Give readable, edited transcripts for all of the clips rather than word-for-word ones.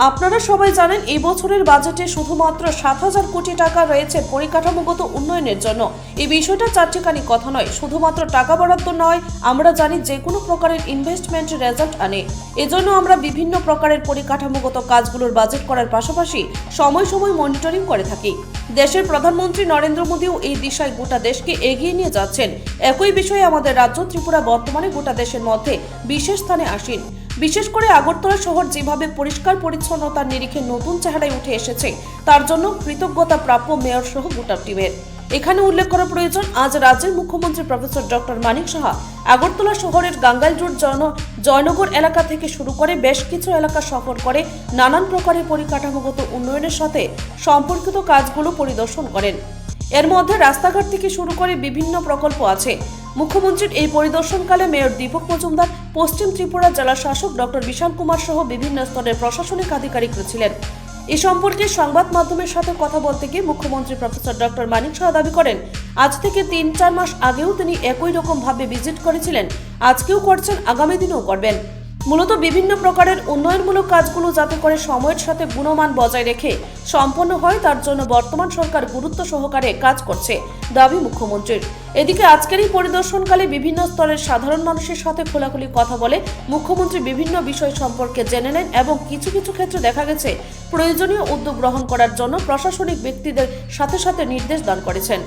আপনারা সবাই জানেন এই বছরের বাজেটে শুধুমাত্র ৭,০০০ কোটি টাকা রয়েছে পরিকাঠামোগত উন্নয়নের জন্য। এই বিষয়টা চারটিখানি কথা নয়, শুধুমাত্র টাকা বরাদ্দ নয়, আমরা জানি যে কোনো প্রকারের ইনভেস্টমেন্ট রেজাল্ট আনে। এজন্য আমরা বিভিন্ন প্রকারের পরিকাঠামোগত কাজগুলোর বাজেট করার পাশাপাশি সময় সময় মনিটরিং করে থাকি। দেশের প্রধানমন্ত্রী নরেন্দ্র মোদীও এই দিশায় গোটা দেশকে এগিয়ে নিয়ে যাচ্ছেন। একই বিষয়ে আমাদের রাজ্য ত্রিপুরা বর্তমানে গোটা দেশের মধ্যে বিশেষ স্থানে আসীন। বিশেষ করে আগরতলা শহর যেভাবে পরিষ্কার পরিচ্ছন্নতার নিরিখে নতুন চেহারায় উঠে এসেছে, তার জন্য কৃতজ্ঞতা প্রাপ্য মেয়র সহ গোটা টিমের। এখানে উল্লেখ করা প্রয়োজন, আজ রাজ্যের মুখ্যমন্ত্রী প্রফেসর ডক্টর মানিক সাহা আগরতলা শহরের গাঙ্গাইল রোড জয়নগর এলাকা থেকে শুরু করে বেশ কিছু এলাকা সফর করে নানান প্রকারের পরিকাঠামোগত উন্নয়নের সাথে সম্পর্কিত কাজগুলো পরিদর্শন করেন। এর মধ্যে রাস্তাঘাট থেকে শুরু করে বিভিন্ন প্রকল্প আছে। মুখ্যমন্ত্রীর এই পরিদর্শনকালে মেয়র দীপক মজুমদার, পশ্চিম ত্রিপুরা জেলা শাসক ডক্টর বিশাল কুমার সহ বিভিন্ন স্তরের প্রশাসনিক আধিকারিকরা ছিলেন। এ সম্পর্কে সংবাদ মাধ্যমের সাথে কথা বলতে গিয়ে মুখ্যমন্ত্রী প্রফেসর ডক্টর মানিক সাহা দাবি করেন, আজ থেকে ৩-৪ মাস আগেও তিনি একই রকম ভাবে ভিজিট করেছিলেন, আজকেও করছেন, আগামী দিনেও করবেন। মূলত বিভিন্ন প্রকারের উন্নয়নমূলক কাজগুলো যাতে করে সময়ের সাথে গুণমান বজায় রেখে সম্পন্ন হয়, তার জন্য বর্তমান সরকার গুরুত্ব সহকারে কাজ করছে দাবি মুখ্যমন্ত্রীর। এদিকে আজকের এই পরিদর্শনকালে বিভিন্ন স্তরের সাধারণ মানুষের সাথে খোলাখুলি কথা বলে মুখ্যমন্ত্রী বিভিন্ন বিষয় সম্পর্কে জেনে নেন এবং কিছু কিছু ক্ষেত্রে দেখা গেছে প্রয়োজনীয় উদ্যোগ গ্রহণ করার জন্য প্রশাসনিক ব্যক্তিদের সাথে সাথে নির্দেশ দান করেছেন।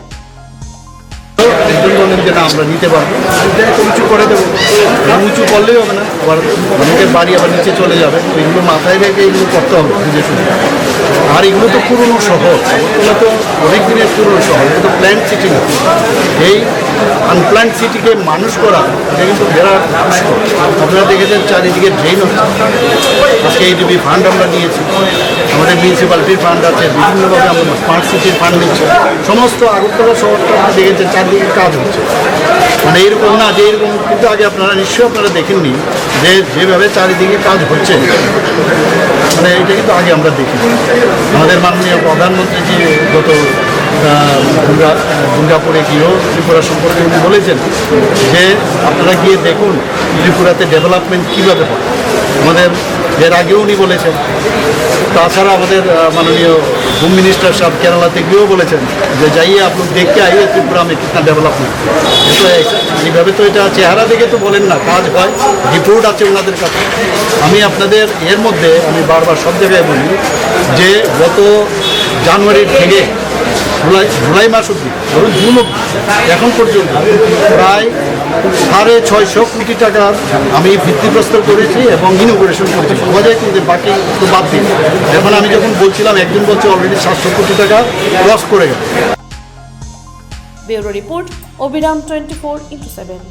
আমরা নিতে পারবো, উঁচু করে দেবো, উঁচু করলেই হবে না, আবার অনেকের বাড়ি আবার নিচে চলে যাবে, তো এগুলো মাথায় রেখে এগুলো করতে হবে বুঝে শুনে। আর এগুলো তো পুরনো শহর, এগুলো তো অনেক দিনের পুরনো শহর, এগুলো তো প্ল্যান্ট সিটি না। এই আনপ্ল্যান্ট সিটিকে মানুষ করা এটা কিন্তু বিরাট কষ্ট। আপনারা দেখেছেন চারিদিকে ড্রেন হচ্ছে। আজকে এইডিবি ফান্ড আমরা নিয়েছি, আমাদের মিউনিসিপ্যালিটির ফান্ড আছে, বিভিন্নভাবে আমরা স্মার্ট সিটির ফান্ড নিচ্ছি। সমস্ত আগরতলা শহরটা আপনারা দেখেছেন চারদিকে কাজ হচ্ছে, মানে এরকম না যে এরকম, কিন্তু আগে আপনারা নিশ্চয়ই আপনারা দেখেননি যে যেভাবে চারিদিকে কাজ হচ্ছে, মানে এটা কিন্তু আগে আমরা দেখি। আমাদের মাননীয় প্রধানমন্ত্রী যে গত দুর্গাপুরে গিয়েও ত্রিপুরা সম্পর্কে উনি বলেছেন যে আপনারা গিয়ে দেখুন ত্রিপুরাতে ডেভেলপমেন্ট কীভাবে হয়। আমাদের এর আগেও উনি বলেছেন, তাছাড়া আমাদের মাননীয় হোম মিনিস্টার সাহেব কেরালাতে গিয়েও বলেছেন যে যাইয়ে আপনি দেখতে আইয়ে ত্রিপুরা में कितना ডেভেলপমেন্ট। তো এইভাবে তো এটা চেহারা দেখে তো বলেন না, কাজ হয়, রিপোর্ট আছে ওনাদের কাছে। আমি আপনাদের এর মধ্যে আমি বারবার সব জায়গায় বলি যে গত জানুয়ারির থেকে জুলাই মাস অব্দি, ধরুন জুন অব্দি, এখন পর্যন্ত প্রায় 650 কোটি টাকার আমি ভিত্তিপ্রস্তর করেছি এবং ইনোগ্রেশন করেছি। বোঝায় কিন্তু বাকি তো বাদ দিন। এখন আমি যখন বলছিলাম, একজন বলছে অলরেডি 700 কোটি টাকা ক্রস করে গেল। ব্যুরো রিপোর্ট, অবিরাম 24x7।